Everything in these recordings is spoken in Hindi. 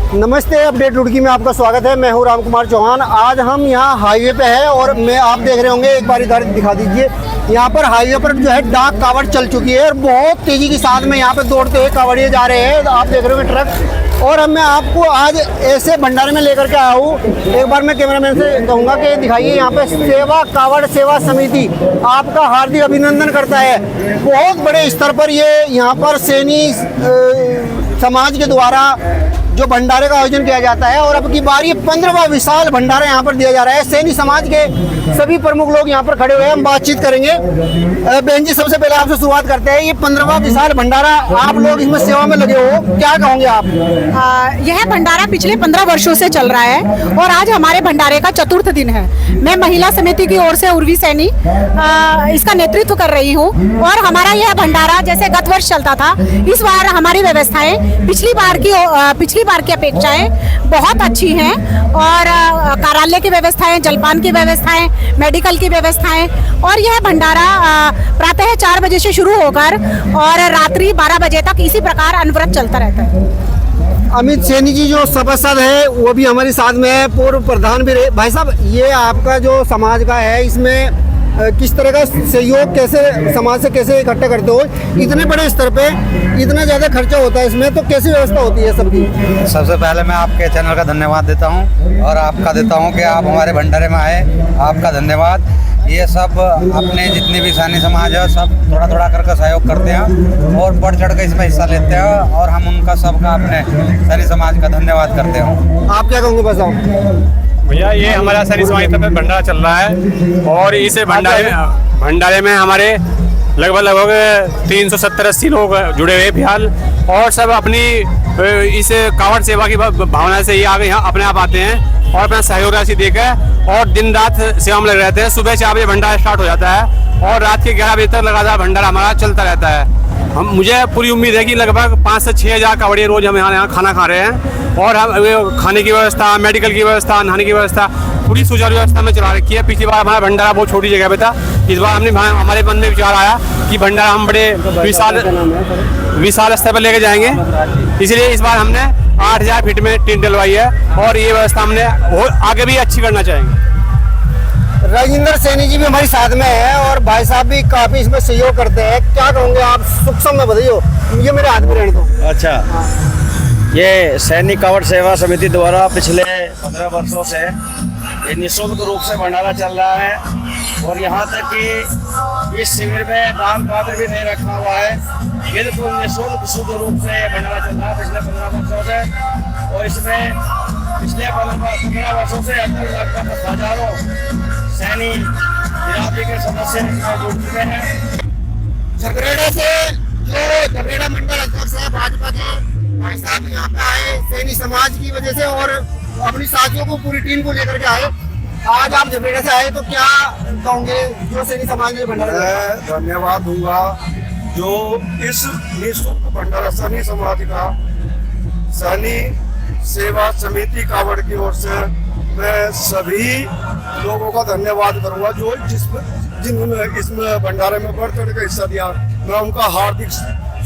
नमस्ते, अपडेट रुड़की में आपका स्वागत है। मैं हूं राम कुमार चौहान। आज हम यहां हाईवे पे हैं और मैं आप देख रहे होंगे, एक बार इधर दिखा दीजिए। यहां पर हाईवे पर जो है डाक कावड़ चल चुकी है और बहुत तेजी के साथ में यहां पे दौड़ते हुए कावड़िए जा रहे हैं। आप देख रहे होंगे ट्रक। और अब मैं आपको आज ऐसे भंडारे में लेकर के आया हूँ। एक बार मैं कैमरामैन से कहूँगा कि दिखाइए, यहाँ पे सेवा कावड़ सेवा समिति आपका हार्दिक अभिनंदन करता है। बहुत बड़े स्तर पर ये यहाँ पर सैनी समाज के द्वारा जो भंडारे का आयोजन किया जाता है और अब की बार ये 15वां विशाल भंडारा यहाँ पर दिया जा रहा है। सैनी समाज के सभी प्रमुख लोग यहाँ पर खड़े हुए हैं, हम बातचीत करेंगे। बहन जी, सबसे पहले आपसे शुरुआत करते हैं। ये 15वां विशाल भंडारा, आप लोग इसमें सेवा में लगे हो, क्या कहोगे आप? यह भंडारा पिछले 15 वर्षों से चल रहा है और आज हमारे भंडारे का चतुर्थ दिन है। मैं महिला समिति की ओर से उर्वी सैनी इसका नेतृत्व कर रही हूँ और हमारा यह भंडारा जैसे गत वर्ष चलता था, इस बार हमारी व्यवस्थाएं पिछली बार की अपेक्षाएं बहुत अच्छी हैं और कार्यालय की व्यवस्थाएं, जलपान की व्यवस्थाएं, मेडिकल की व्यवस्थाएं और यह भंडारा प्रातः 4 बजे से शुरू होकर और रात्रि 12 बजे तक इसी प्रकार अनवरत चलता रहता है। अमित सैनी जी जो सभासद है वो भी हमारे साथ में है, पूर्व प्रधान भी रहे। भाई साहब, ये आपका जो समाज का है, इसमें किस तरह का सहयोग, कैसे समाज से कैसे इकट्ठा करते हो? इतने बड़े स्तर पे इतना ज़्यादा खर्चा होता है इसमें, तो कैसी व्यवस्था होती है सबकी? सबसे पहले मैं आपके चैनल का धन्यवाद देता हूं और आपका देता हूं कि आप हमारे भंडारे में आए, आपका धन्यवाद। ये सब अपने जितने भी सैनी समाज है सब थोड़ा थोड़ा करके सहयोग करते हैं और बढ़ चढ़ के इसमें हिस्सा लेते हैं और हम उनका सबका अपने सैनी समाज का धन्यवाद करते हैं। आप क्या कहोगे बताओ? भैया, ये हमारा सैनी समाज का भंडारा चल रहा है और इस भंडारे में हमारे लगभग 370-80 लोग जुड़े हुए फिलहाल और सब अपनी इस कावड़ सेवा की भावना से ये आगे यहाँ अपने आप आते हैं और अपना सहयोग राशि देकर और दिन रात सेवा में लगे रहते हैं। सुबह 4 बजे भंडारा स्टार्ट हो जाता है और रात के 11 बजे तक लगातार भंडारा हमारा चलता रहता है। मुझे पूरी उम्मीद है कि लगभग 5 से 6 हज़ार कावड़िए रोज हम यहाँ खाना खा रहे हैं और हम खाने की व्यवस्था, मेडिकल की व्यवस्था, नहाने की व्यवस्था पूरी सुचारू व्यवस्था में चला रखी है। पिछली बार हमारा भंडारा बहुत छोटी जगह पे था, इस बार हमारे मन में विचार आया कि भंडारा हम बड़े विशाल स्तर पर लेके जाएंगे, इसलिए इस बार हमने 8000 फीट में टेंट डलवाई है और ये व्यवस्था हमने आगे भी अच्छी करना चाहेंगे। राजेंद्र सैनी जी भी हमारे साथ में है और भाई साहब भी काफी इसमें सहयोग करते हैं। क्या कहोगे आप? सूक्ष्म में बताइए, ये मेरे हाथ में रहने दो। अच्छा, ये सैनी कावड़ सेवा समिति द्वारा पिछले 15 वर्षों से ये निःशुल्क रूप से भंडारा चल रहा है और यहाँ तक कि इस शिविर में दान पात्र भी नहीं रखा हुआ है। बिल्कुल निःशुल्क शुद्ध रूप से भंडारा चल रहा है पिछले 15 वर्षों से और इसमें पिछले 15 वर्षों से लगभग हजारों सैनी बिरादरी के सदस्य इसमें जुड़ चुके हैं। झगरेड़ा से जो झगरेड़ा मंडल अध्यक्ष है भाजपा के भाई साहब यहाँ पे आए सैनी समाज की वजह से और अपनी साथियों को, पूरी टीम को लेकर के आए। आज आप झगरेड़ा से आए तो क्या कहोगे जो सैनी समाज ने भंडारा? मैं धन्यवाद दूंगा जो इस निःशुल्क भंडारा सैनी समाज का सैनी सेवा समिति कावड़ की ओर से मैं सभी लोगों का धन्यवाद करूंगा जो जिन्होंने इसमें भंडारे में बढ़ चढ़ कर हिस्सा दिया। मैं उनका हार्दिक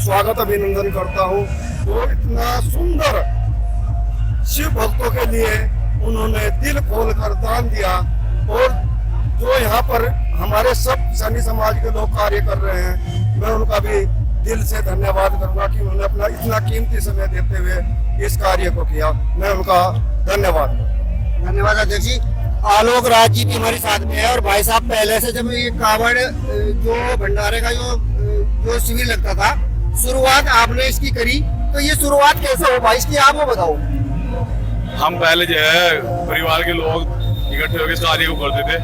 स्वागत अभिनंदन करता हूं। तो इतना सुंदर शिव भक्तों के लिए उन्होंने दिल खोल कर दान दिया और जो यहाँ पर हमारे सब सैनी समाज के लोग कार्य कर रहे हैं, मैं उनका भी दिल से धन्यवाद करूंगा कि उन्होंने अपना इतना कीमती समय देते हुए इस कार्य को किया। मैं उनका धन्यवाद अध्यक्ष जी। आलोक राज जी भी हमारे साथ में है और भाई साहब पहले से जब ये कावड़ जो भंडारे का जो शिविर लगता था, शुरुआत आपने इसकी करी, तो ये शुरुआत कैसे हो भाई इसकी आपको बताओ? हम पहले जो है परिवार के लोग इकट्ठे होकर इस कार्य को करते थे,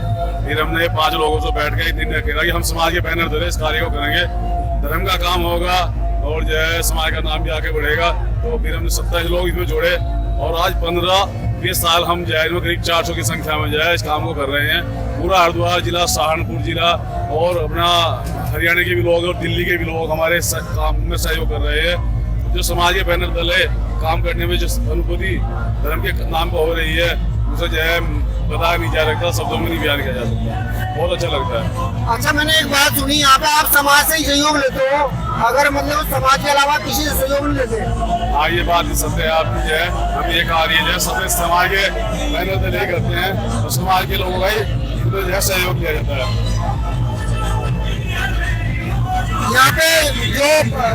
फिर हमने 5 लोगों से बैठ के निर्णय किया कि हम समाज के बैनर धरे इस कार्य को करेंगे, धर्म का काम होगा और जो है समाज का नाम भी आगे बढ़ेगा। तो फिर हमने 27 लोग इसमें जोड़े और आज 15-20 साल हम जो है करीब 400 की संख्या में जो है इस काम को कर रहे हैं। पूरा हरिद्वार जिला, सहारनपुर जिला और अपना हरियाणा के भी लोग और दिल्ली के भी लोग हमारे काम में सहयोग कर रहे हैं। जो समाज के बैनर दल है काम करने में जो अनुभूति धर्म के नाम पर हो रही है उसे जो है बता नहीं जा सकता, शब्दों में नहीं बयान किया जा सकता। बहुत अच्छा लगता है। अच्छा, मैंने एक बात सुनी, यहाँ पे आप समाज से ही सहयोग लेते हो, अगर मतलब समाज के अलावा किसी से सहयोग नहीं लेते? हाँ, ये बात सत्य है आपकी जो है। हम ये कार्य जो है सत्य समाज के मेहनत नहीं करते हैं, तो समाज के लोगों का ही जो है सहयोग किया जाता है। यहाँ पे जो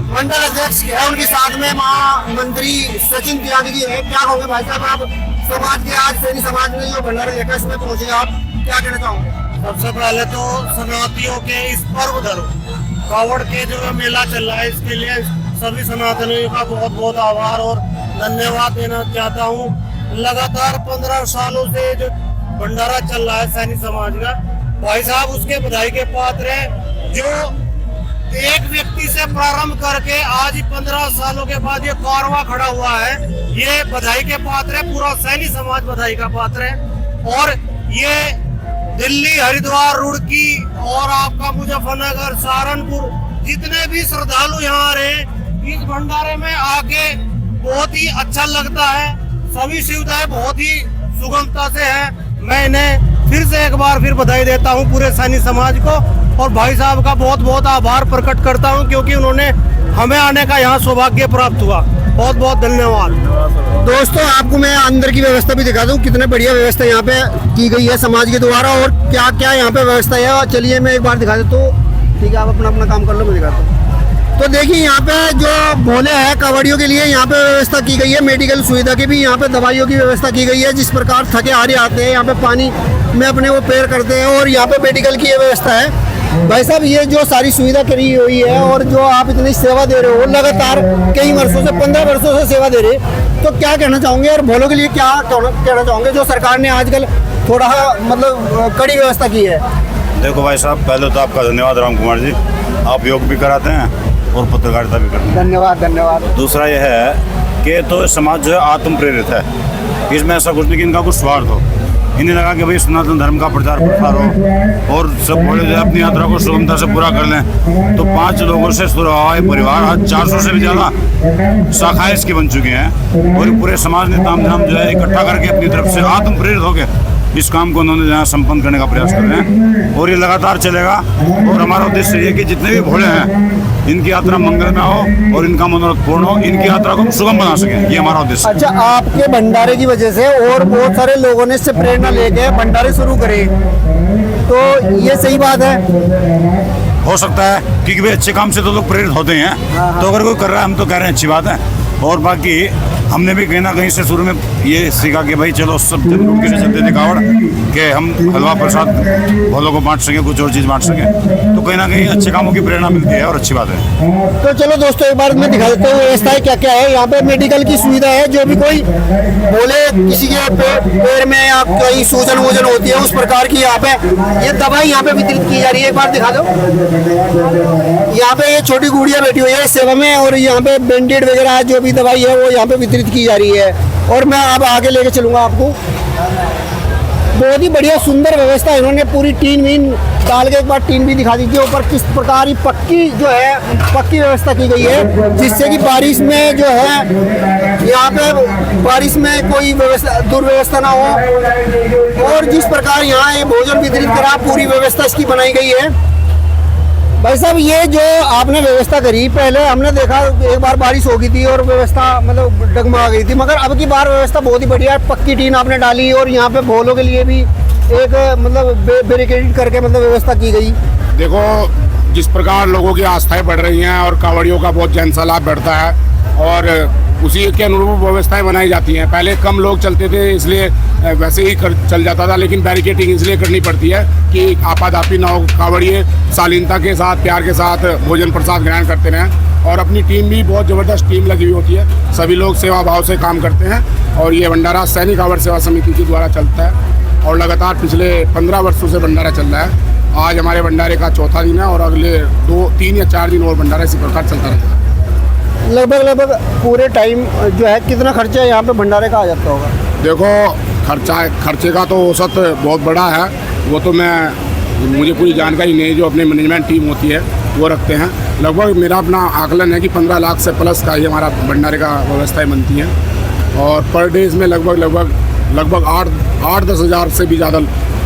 मंडल अध्यक्ष है उनके साथ में महामंत्री सचिन त्यागी है, क्या कहोगे भाई साहब आप समाज के आज सैनी समाज में जो भंडारा लेकर इसमें पहुंचे, आप क्या कहना चाहोगे? सबसे पहले तो सनातनियों के इस पर्व धर्म कावड़ के जो मेला चल रहा है, इसके लिए सभी सनातनियों का बहुत बहुत आभार और धन्यवाद देना चाहता हूँ। लगातार 15 सालों से जो भंडारा चल रहा है सैनी समाज का, भाई साहब उसके बधाई के पात्र हैं। जो एक व्यक्ति से प्रारंभ करके आज 15 सालों के बाद ये कारवां खड़ा हुआ है, ये बधाई के पात्र है। पूरा सैनी समाज बधाई का पात्र है। और ये दिल्ली, हरिद्वार, रुड़की और आपका मुजफ्फरनगर, सहारनपुर, जितने भी श्रद्धालु यहाँ आ रहे हैं, इस भंडारे में आके बहुत ही अच्छा लगता है। सभी सुविधाएं बहुत ही सुगमता से है। मैं इन्हें फिर से एक बार फिर बधाई देता हूँ पूरे सैनी समाज को, और भाई साहब का बहुत बहुत आभार प्रकट करता हूँ, क्योंकि उन्होंने हमें आने का यहाँ सौभाग्य प्राप्त हुआ। बहुत बहुत धन्यवाद। दोस्तों, आपको मैं अंदर की व्यवस्था भी दिखा दूं, कितने बढ़िया व्यवस्था यहाँ पे की गई है समाज के द्वारा, और क्या क्या यहाँ पे व्यवस्था है। चलिए मैं एक बार दिखा देता हूँ। ठीक है, आप अपना अपना काम कर लो, मैं दिखाता हूँ। तो देखिए, यहाँ पे जो भोले हैं कबाड़ियों के लिए यहाँ पे व्यवस्था की गई है, मेडिकल सुविधा की भी, यहाँ पे दवाइयों की व्यवस्था की गई है। जिस प्रकार थके हारे आते हैं यहाँ पे पानी में अपने वो पैर करते हैं, और यहाँ पे मेडिकल की ये व्यवस्था है। भाई साहब, ये जो सारी सुविधा करी हुई है और जो आप इतनी सेवा दे रहे हो लगातार कई वर्षों से, 15 वर्षों से सेवा दे रहे, तो क्या कहना चाहोगे? और भोलों के लिए क्या कहना चाहोगे जो सरकार ने आजकल थोड़ा मतलब कड़ी व्यवस्था की है? देखो भाई साहब, पहले तो आपका धन्यवाद राम कुमार जी, आप योग भी कराते हैं और पत्रकारिता भी करते हैं। धन्यवाद धन्यवाद। दूसरा यह है कि तो समाज जो है आत्म प्रेरित है, इसमें ऐसा कुछ नहीं कि इनका कुछ स्वार्थ हो। इन्हें लगा कि भाई सनातन धर्म का प्रचार प्रसार हो और सब भोले जो अपनी यात्रा को सुगमता से पूरा कर लें। तो 5 लोगों से शुरू हुआ ये परिवार आज 400 से भी ज़्यादा शाखाएं इसकी बन चुकी हैं, और पूरे समाज ने ताम झाम जो है इकट्ठा करके अपनी तरफ से आत्म प्रेरित होकर इस काम को उन्होंने यहाँ संपन्न करने का प्रयास कर रहे हैं, और ये लगातार चलेगा। और हमारा उद्देश्य ये कि जितने भी भोले हैं इनकी यात्रा मंगलमय हो और इनका मनोरथ पूर्ण हो, इनकी यात्रा को हम सुगम बना सकें, ये हमारा उद्देश्य। अच्छा, आपके भंडारे की वजह से और बहुत सारे लोगों ने इससे प्रेरणा लेके भंडारे शुरू करे, तो ये सही बात है? हो सकता है, क्योंकि भाई अच्छे काम से तो लोग प्रेरित होते हैं, तो अगर कोई कर रहा है हम तो कह रहे हैं अच्छी बात है। और बाकी हमने भी कहीं ना कहीं से शुरू में ये सीखा कि भाई चलो सब जनरूप से चलते थे कावड़ कि हम हलवा प्रसाद भोलों को बांट सकें, कुछ और चीज़ बांट सकें, तो कहीं ना कहीं अच्छे कामों की प्रेरणा मिलती है और अच्छी बात है। तो चलो दोस्तों, एक बार मैं दिखा देता हूँ व्यवस्थाएं क्या क्या है। यहाँ पे मेडिकल की सुविधा है, जो भी कोई बोले किसी के पैर में या कोई सूजन वूजन होती है उस प्रकार की यहाँ पे ये दवाई यहाँ पे वितरित की जा रही है। एक बार दिखा दो, यहाँ पे ये छोटी गुड़िया बैठी हुई है सेवा में, और यहाँ पे बैंडेड वगैरह जो भी दवाई है वो यहाँ पे वितरित की जा रही है। और मैं अब आगे लेके चलूँगा आपको। बहुत ही बढ़िया सुंदर व्यवस्था है, इन्होंने पूरी टीन वीन डाल के, एक बार टीन भी दिखा दीजिए ऊपर किस प्रकार की पक्की जो है पक्की व्यवस्था की गई है, जिससे कि बारिश में जो है यहाँ पे बारिश में कोई व्यवस्था दुर्व्यवस्था ना हो। और जिस प्रकार यहाँ ये भोजन वितरित करा, पूरी व्यवस्था इसकी बनाई गई है। भाई साहब, ये जो आपने व्यवस्था करी, पहले हमने देखा एक बार बारिश हो गई थी और व्यवस्था मतलब डगमगा गई थी, मगर अब की बार व्यवस्था बहुत ही बढ़िया है। पक्की टीन आपने डाली और यहाँ पे भोलों के लिए भी एक मतलब बैरिकेड करके मतलब व्यवस्था की गई। देखो, जिस प्रकार लोगों की आस्थाएं बढ़ रही हैं और कांवड़ियों का बहुत जनसैलाब बढ़ता है, और उसी के अनुरूप व्यवस्थाएं बनाई जाती हैं। पहले कम लोग चलते थे, इसलिए वैसे ही चल जाता था, लेकिन बैरिकेडिंग इसलिए करनी पड़ती है कि आपाधापी ना हो, कांवड़िए शालीनता के साथ, प्यार के साथ भोजन प्रसाद ग्रहण करते रहें। और अपनी टीम भी बहुत ज़बरदस्त टीम लगी हुई होती है, सभी लोग सेवा भाव से काम करते हैं। और ये भंडारा सैनी कावड़ सेवा समिति के द्वारा चलता है, और लगातार पिछले 15 वर्षों से भंडारा चल रहा है। आज हमारे भंडारे का चौथा दिन है, और अगले 2, 3 या 4 दिन और भंडारा इसी प्रकार चलता रहेगा। लगभग पूरे टाइम जो है कितना खर्चा यहाँ पे भंडारे का आ जाता होगा? देखो, खर्चे का तो औसत बहुत बड़ा है, वो तो मुझे पूरी जानकारी नहीं, जो अपने मैनेजमेंट टीम होती है वो रखते हैं। लगभग मेरा अपना आकलन है कि 15 लाख से प्लस का ही हमारा भंडारे का व्यवस्थाएं बनती हैं, और पर डे इसमें लगभग लगभग 8-10 हज़ार से भी ज़्यादा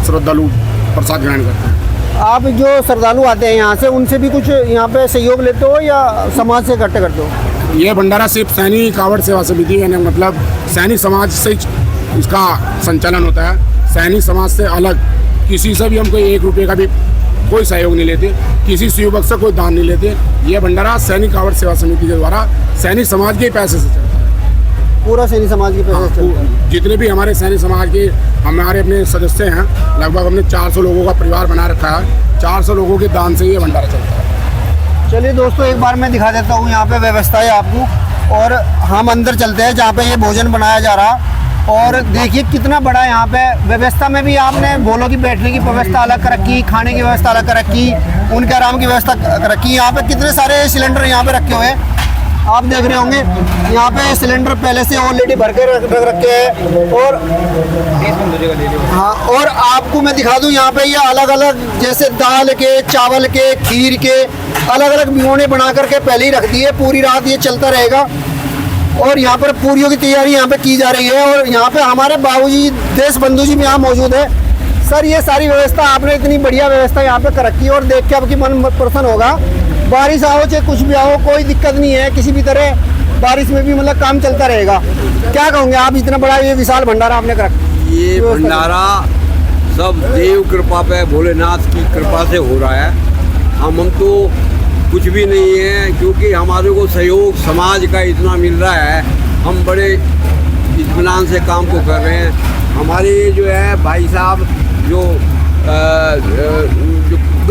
श्रद्धालु प्रसाद ग्रहण करते हैं। आप जो श्रद्धालु आते हैं यहाँ से, उनसे भी कुछ यहाँ पे सहयोग लेते हो या समाज से इकट्ठे करते हो? ये भंडारा सिर्फ सैनी कावड़ सेवा समिति यानी मतलब सैनी समाज से इसका संचालन होता है। सैनी समाज से अलग किसी से भी हम कोई 1 रुपये का भी कोई सहयोग नहीं लेते, किसी युवक से कोई दान नहीं लेते। ये भंडारा सैनी कावड़ सेवा समिति के द्वारा सैनी समाज के पैसे से चलता है। पूरा सैनी समाज के पैसे से चलता है। जितने भी हमारे सैनी समाज के हमारे अपने सदस्य हैं, लगभग हमने 400 लोगों का परिवार बना रखा है। 400 लोगों के दान से ये भंडारा चलता है। चलिए दोस्तों, एक बार मैं दिखा देता हूँ यहाँ पे व्यवस्था है आपको, और हम अंदर चलते हैं जहाँ पे ये भोजन बनाया जा रहा। और देखिए कितना बड़ा यहाँ पे व्यवस्था में भी आपने बोलो की बैठने की व्यवस्था अलग कर रखी, खाने की व्यवस्था अलग कर रखी, उनके आराम की व्यवस्था कर रखी। यहाँ पे कितने सारे सिलेंडर यहाँ पे रखे हुए हैं, आप देख रहे होंगे। यहाँ पे सिलेंडर पहले से ऑलरेडी भर के रख रखे हैं। और हाँ, और आपको मैं दिखा दूँ यहाँ पे ये अलग अलग जैसे दाल के, चावल के, खीर के अलग अलग भिगोने बना करके पहले ही रख दिए। पूरी रात ये चलता रहेगा। और यहाँ पर पूरियों की तैयारी यहाँ पे की जा रही है। और यहाँ पे हमारे बाबूजी देश बंधु जी भी यहाँ मौजूद है। सर, ये सारी व्यवस्था आपने इतनी बढ़िया व्यवस्था यहाँ पे कर रखी है, और देख के आपकी मन प्रसन्न होगा। बारिश आओ चाहे कुछ भी आओ, कोई दिक्कत नहीं है किसी भी तरह। बारिश में भी मतलब काम चलता रहेगा। क्या कहोगे आप, इतना बड़ा ये विशाल भंडारा आपने कर रखा? ये भंडारा सब देव कृपा पे, भोलेनाथ की कृपा से हो रहा है। हम तो कुछ भी नहीं है, क्योंकि हमारे को सहयोग समाज का इतना मिल रहा है। हम बड़े इत्मीनान से काम को कर रहे हैं। हमारे जो है भाई साहब जो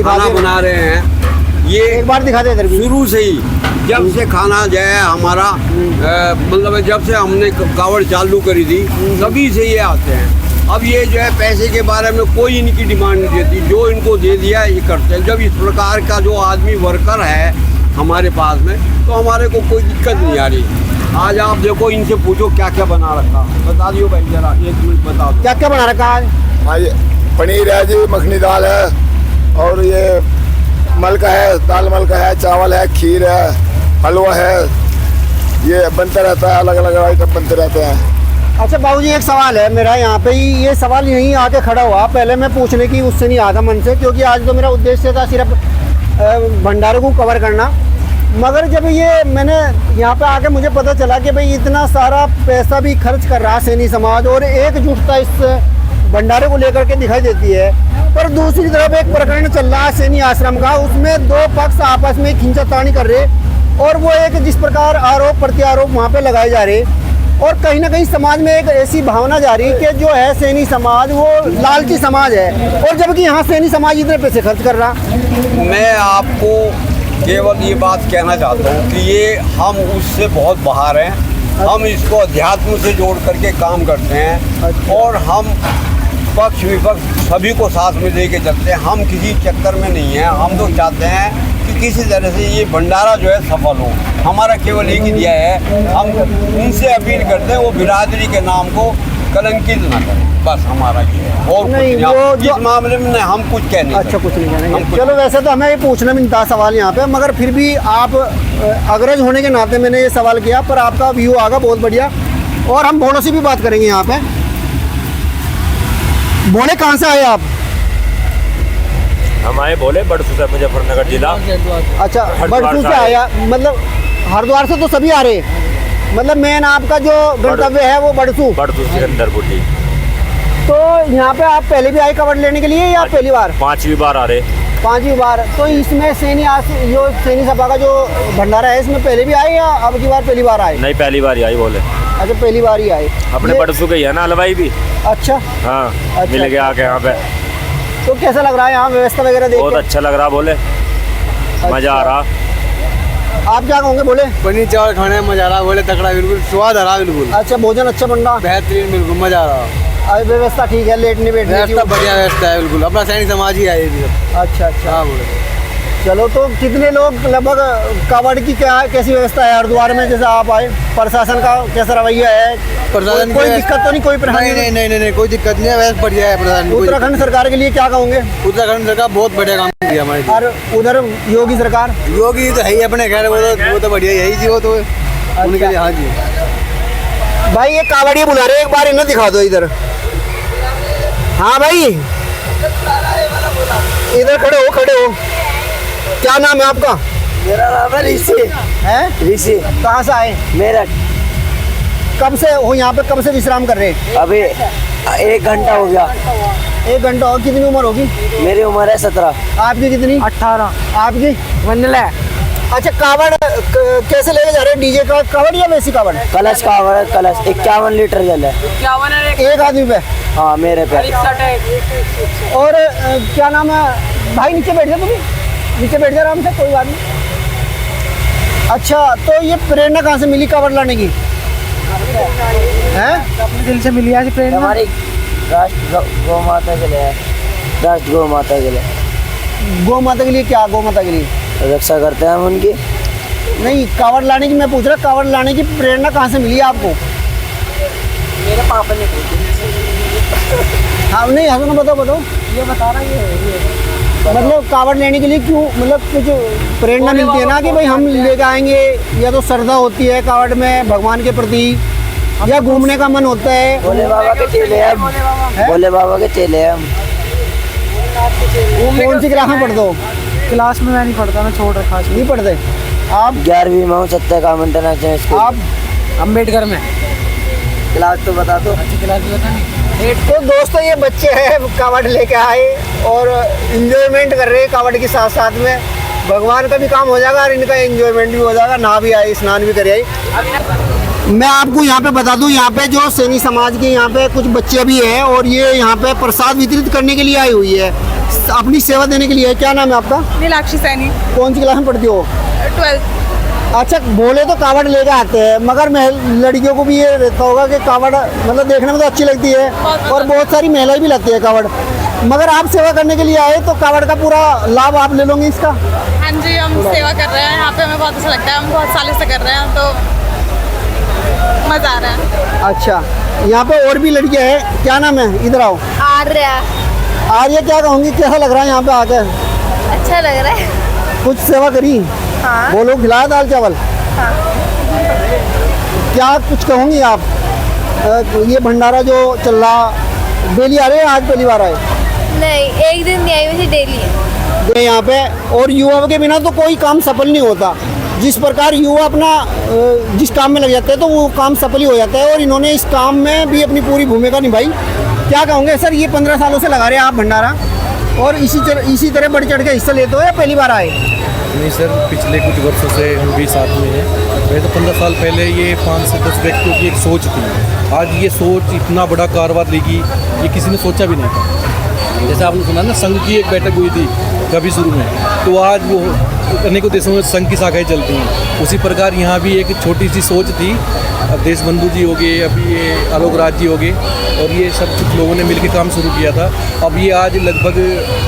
खाना बना रहे हैं, ये एक बार दिखा दे इधर भी। शुरू से ही जब से खाना जो है हमारा मतलब जब से हमने कावड़ चालू करी थी तभी से ये आते हैं। अब ये जो है पैसे के बारे में कोई इनकी डिमांड नहीं देती, जो इनको दे दिया ये करते हैं। जब इस प्रकार का जो आदमी वर्कर है हमारे पास में, तो हमारे को कोई दिक्कत नहीं आ रही। आज आप देखो, इनसे पूछो क्या क्या बना रखा, बता दियो भाई जरा, 1 मिनट बता दो क्या क्या बना रखा है। हाँ, ये पनीर है जी, मखनी दाल है, और ये मलका है, दाल मलका है, चावल है, खीर है, हलवा है। ये बनता रहता है, अलग अलग आइटम बनते रहते हैं। अच्छा बाबूजी, एक सवाल है मेरा यहाँ पे ही, ये सवाल यहीं आके खड़ा हुआ। पहले मैं पूछने की उससे नहीं आता मन से, क्योंकि आज तो मेरा उद्देश्य था सिर्फ भंडारे को कवर करना। मगर जब ये मैंने यहाँ पे आके मुझे पता चला कि भाई इतना सारा पैसा भी खर्च कर रहा सैनी समाज, और एकजुटता इस भंडारे को लेकर के दिखाई देती है। पर दूसरी तरफ एक प्रकरण चल रहा है सैनी आश्रम का, उसमें 2 पक्ष आपस में खींचातानी कर रहे, और वो एक जिस प्रकार आरोप प्रत्यारोप वहाँ पे लगाए जा रहे, और कहीं ना कहीं समाज में एक ऐसी भावना जा रही है कि जो है सैनी समाज वो लालची समाज है, और जबकि यहाँ सैनी समाज इतने पैसे खर्च कर रहा। मैं आपको केवल ये बात कहना चाहता हूँ कि ये हम उससे बहुत बाहर हैं। हम इसको अध्यात्म से जोड़ करके काम करते हैं, और हम पक्ष विपक्ष सभी को साथ में लेके चलते हैं। हम किसी चक्कर में नहीं हैं। हम तो चाहते हैं कि किसी तरह से ये भंडारा जो है सफल हो। हमारा केवल एक ही दिया है, हम उनसे अपील करते हैं वो बिरादरी के नाम को कलंकित ना करें, बस हमारा ये है। और नहीं, कुछ वो नहीं, इस मामले में हम कुछ कह नहीं अच्छा, कुछ नहीं कहना। हम चलो, वैसे तो हमें ये पूछना भी नहीं था सवाल यहाँ पे, मगर फिर भी आप अग्रज होने के नाते मैंने ये सवाल किया। पर आपका व्यू आगा बहुत बढ़िया। और हम भोलों से भी बात करेंगे यहाँ पे। भोले, कहाँ से आए आप? हम आए भोले बड़सू से, मुजफ्फरनगर जिला। अच्छा, बड़सू से आया, मतलब हरिद्वार से तो सभी आ रहे हैं, मतलब मेन आपका जो गंतव्य है वो बड़सू सिकंदरपुर। तो यहाँ पे आप पहले भी आए कवर लेने के लिए या पहली बार? 5वीं बार आ रहे। 5वीं बार। तो इसमें जो सैनी सभा का जो भंडारा है, इसमें पहले भी आए या अब की बार पहली बार आए? नहीं, पहली बार ही आई बोले। अच्छा, पहली बार ही आए। अपने बड़सू के ही है ना हलवाई भी। अच्छा, हाँ, अच्छा, मिल गया आके यहाँ पे। तो कैसा लग रहा है यहाँ व्यवस्था वगैरह देख बहुत के? अच्छा लग रहा बोले, मजा आ रहा। आप क्या कहोगे? बोले पनीर चावल खाने में मजा आ रहा, बोले तकड़ा, बिल्कुल स्वाद आ रहा, बिल्कुल अच्छा, भोजन अच्छा बन रहा, बेहतरीन, बिल्कुल मजा आ रहा। व्यवस्था ठीक है, लेटने बैठने की? व्यवस्था बढ़िया व्यवस्था है, बिल्कुल अपना सैनिक समाज ही आए। अच्छा अच्छा, हाँ बोले। चलो, तो कितने लोग लगभग कावड़ की क्या कैसी व्यवस्था है हरिद्वार में? जैसे आप आए, प्रशासन का कैसा रवैया है? प्रशासन कोई दिक्कत तो नहीं? कोई परेशानी नहीं, कोई दिक्कत नहीं है, वैसे बढ़िया है प्रशासन। उत्तराखंड सरकार के लिए क्या कहोगे? उत्तराखंड सरकार बहुत बढ़िया काम किया हमारे। और उधर योगी सरकार? योगी तो है ही अपने, खैर वो तो बढ़िया ही है जी, वो तो उनके लिए। हाँ जी, भाई ये कावड़िया बुला रहे, एक बार इन्हें दिखा दो इधर। हाँ भाई, इधर खड़े हो। क्या नाम है आपका? मेरा नाम है ऋषि। है ऋषि। कहाँ से आए? मेरठ। कब से हो यहाँ पे, कब से विश्राम कर रहे हैं? अभी 1 घंटा हो गया। 1 घंटा। और कितनी उम्र होगी? मेरी उम्र है 17। आपकी कितनी? 18। आपकी? 15। अच्छा, कावड़ कैसे लेके जा रहे हैं? डीजे का कावड़ या वैसी कावड़? कलश कावड़, कलश 51 लीटर जल है। 51 है एक आदमी पे? हाँ मेरे पे। और क्या नाम है भाई, नीचे बैठ जा, तुम नीचे बैठ जा आराम से, कोई बात नहीं। अच्छा, तो ये प्रेरणा कहाँ से मिली कावड़ लाने की? हैं? अपने दिल से मिली आज प्रेरणा। हमारी राष्ट्र गौ माता के लिए, राष्ट्र गौ माता के लिए। गौ माता के लिए क्या? गौ माता के लिए रक्षा करते हैं हम उनकी। नहीं, कावड़ लाने की मैं पूछ रहा, कावड़ लाने की प्रेरणा कहाँ से मिली आपको? मेरे पापा ने पूछी। हाँ नहीं, हसन बताओ। ये बता रहा है मतलब कावड़ लेने के लिए क्यों, मतलब कुछ प्रेरणा मिलती है ना कि भाई हम लेके आएंगे, या तो श्रद्धा होती है कावड़ में भगवान के प्रति, या घूमने का मन होता है? भोले बाबा के चेले हम। भोले बाबा के चेले हम। कौन सी क्लास में पढ़ते हो? क्लास में मैं नहीं पढ़ता, मैं छोड़ रखा। नहीं पढ़ते आप? 11वीं में हूँ, सत्याग्रह इंटरनेशनल स्कूल। आप? अम्बेडकर में। क्लास तो बता दो। क्लास बता नहीं। तो दोस्तों, ये बच्चे हैं कावड़ लेके आए और इंजॉयमेंट कर रहे हैं कावड़ के साथ साथ में। भगवान का भी काम हो जाएगा और इनका एंजॉयमेंट भी हो जाएगा। नहा भी आए, स्नान भी करे आई। मैं आपको यहाँ पे बता दूँ, यहाँ पे जो सैनी समाज के यहाँ पे कुछ बच्चे भी हैं और ये यहाँ पे प्रसाद वितरित करने के लिए आई हुई है, अपनी सेवा देने के लिए। क्या नाम है आपका? नीलाक्षी सैनी। कौन सी क्लास में पढ़ती हो? 12th। अच्छा, बोले तो कावड़ लेके आते हैं, मगर लड़कियों को भी ये रहता होगा कि कावड़ मतलब देखने में तो अच्छी लगती है और बहुत सारी महिलाएं भी लगती है कावड़, मगर आप सेवा करने के लिए आए तो कावड़ का पूरा लाभ आप ले लोगे इसका? हाँ जी, हम सेवा कर रहे हैं यहाँ पे, हमें बहुत अच्छा लगता है। हम बहुत सालों से कर रहे हैं, तो मज़ा आ रहा है। अच्छा, यहाँ पे और भी लड़कियाँ हैं, क्या नाम है? इधर आओ। आर्या। आर्या, क्या कहूँगी, कैसा लग रहा है यहाँ पे आकर? अच्छा लग रहा है। कुछ सेवा करी? हाँ। बोलो, खिलाया दाल चावल? हाँ। क्या कुछ कहूँगी आप? ये भंडारा जो चल रहा, डेली आ रहे हैं? आज पहली बार आए? नहीं, एक दिन नहीं आई, वैसे डेली है यहाँ पे। और युवा के बिना तो कोई काम सफल नहीं होता। जिस प्रकार युवा अपना जिस काम में लग जाते हैं तो वो काम सफल ही हो जाता है, और इन्होंने इस काम में भी अपनी पूरी भूमिका निभाई। क्या कहूँगे सर, ये 15 सालों से लगा रहे हैं आप भंडारा, और इसी तरह बढ़ चढ़ के हिस्सा लेते हो या पहली बार आए? नहीं सर, पिछले कुछ वर्षों से हम भी साथ में हैं। वैसे तो 15 साल पहले ये 5 से 10 व्यक्तियों की एक सोच थी। आज ये सोच इतना बड़ा कारोबार लेगी, ये किसी ने सोचा भी नहीं था। जैसे आपने सुना ना, संघ की एक बैठक हुई थी कभी शुरू में, तो आज वो अनेकों देशों में संघ की शाखाएँ चलती हैं। उसी प्रकार यहाँ भी एक छोटी सी सोच थी। अब देश बंधु जी हो गए, अभी ये आलोक राज जी हो गए, और ये सब कुछ लोगों ने मिलकर काम शुरू किया था। अब ये आज लगभग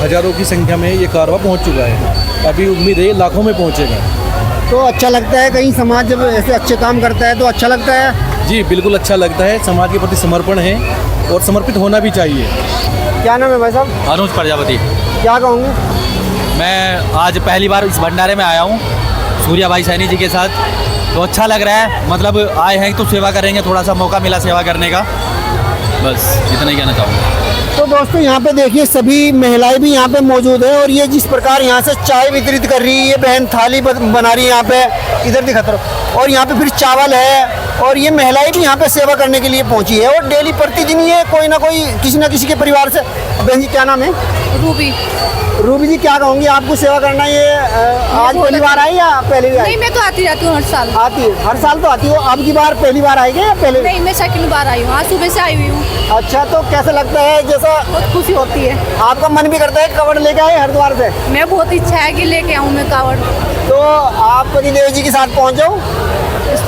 हज़ारों की संख्या में ये कारोबार पहुँच चुका है। अभी उम्मीद है लाखों में पहुँचेगा। तो अच्छा लगता है, कहीं समाज जब ऐसे अच्छे काम करता है तो अच्छा लगता है? जी बिल्कुल अच्छा लगता है। समाज के प्रति समर्पण है और समर्पित होना भी चाहिए। क्या नाम है भाई साहब? अनुज प्रजापति। क्या कहूँगे? मैं आज पहली बार इस भंडारे में आया हूँ सूर्या भाई सैनी जी के साथ, तो अच्छा लग रहा है। मतलब आए हैं तो सेवा करेंगे, थोड़ा सा मौका मिला सेवा करने का, बस इतना ही कहना चाहूँगा। तो दोस्तों, यहाँ पे देखिए सभी महिलाएं भी यहाँ पे मौजूद है, और ये जिस प्रकार यहाँ से चाय वितरित कर रही है, ये बहन थाली बना रही है यहाँ पे, इधर दिखाता रहो, और यहाँ पे फिर चावल है, और ये महिलाएं भी यहाँ पे सेवा करने के लिए पहुँची है, और डेली प्रतिदिन ये कोई ना कोई किसी न किसी के परिवार से। बहन जी क्या नाम है? रूबी। रूबी जी, क्या कहूँगी, आपको सेवा करना ये आज पहली बार आई या पहले भी आई? नहीं, मैं तो आती जाती हूँ हर साल। आती है, हर साल तो आती हो। अब की बार पहली बार आएगी या पहले? नहीं, मैं सेकंड बार आई हूँ, आज सुबह से आई हुई हूँ। अच्छा, तो कैसा लगता है? जैसा बहुत खुशी होती है। आपका मन भी करता है कावड़ लेके आए हरिद्वार से? मैं बहुत इच्छा है कि लेके आऊँ मैं कावड़। तो आप पतिदेव जी के साथ पहुँच जाओ?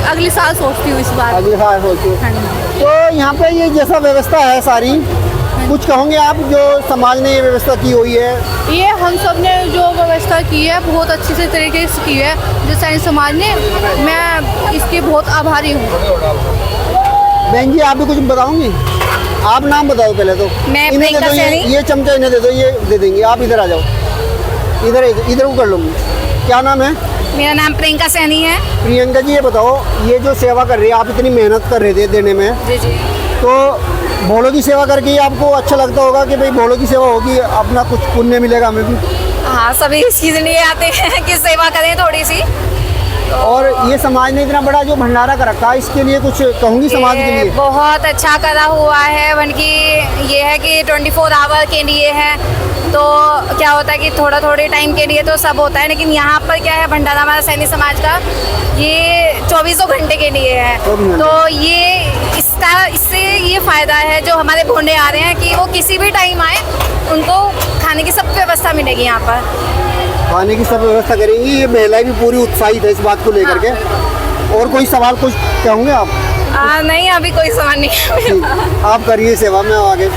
अगले साल सोचती हूँ इस बार। अगले साल सोचती हूँ। हाँ जी। तो यहाँ पे ये जैसा व्यवस्था है सारी, कुछ कहोगे आप जो समाज ने ये व्यवस्था की हुई है? ये हम सब ने जो व्यवस्था की है बहुत अच्छे से तरीके से की है, जो सैनी समाज ने, मैं इसके बहुत आभारी हूँ। बहन जी, आप भी कुछ बताऊंगी? आप नाम बताओ पहले तो। मैं इन्हें दे दो, ये चमचा इन्हें दे दो, ये दे देंगे। आप इधर आ जाओ, इधर को कर लूँगी। क्या नाम है? मेरा नाम प्रियंका सैनी है। प्रियंका जी, ये बताओ, ये जो सेवा कर रही है आप, इतनी मेहनत कर रहे थे देने में, जी जी। तो भोलों की सेवा करके ही आपको अच्छा लगता होगा कि भाई भोलों की सेवा होगी, अपना कुछ पुण्य मिलेगा हमें भी। हाँ, सभी इसके लिए आते हैं कि सेवा करें थोड़ी सी। और ये समाज ने इतना बड़ा जो भंडारा कर रखा है, इसके लिए कुछ कहूँगी समाज के लिए? बहुत अच्छा करा हुआ है। वन की ये है कि 24 आवर के लिए है, तो क्या होता है कि थोड़े टाइम के लिए तो सब होता है, लेकिन यहाँ पर क्या है, भंडारा हमारा सैनी समाज का ये 24 घंटे के लिए है। तो ये इससे ये फ़ायदा है जो हमारे भोंडे आ रहे हैं कि वो किसी भी टाइम आए, उनको खाने की सब व्यवस्था मिलेगी यहाँ पर। खाने की सब व्यवस्था करेंगी। ये महिलाएं भी पूरी उत्साहित है इस बात को लेकर के। और कोई सवाल कुछ कहोगे आप? नहीं, अभी कोई सवाल नहीं है। आप करिए सेवा में आगे।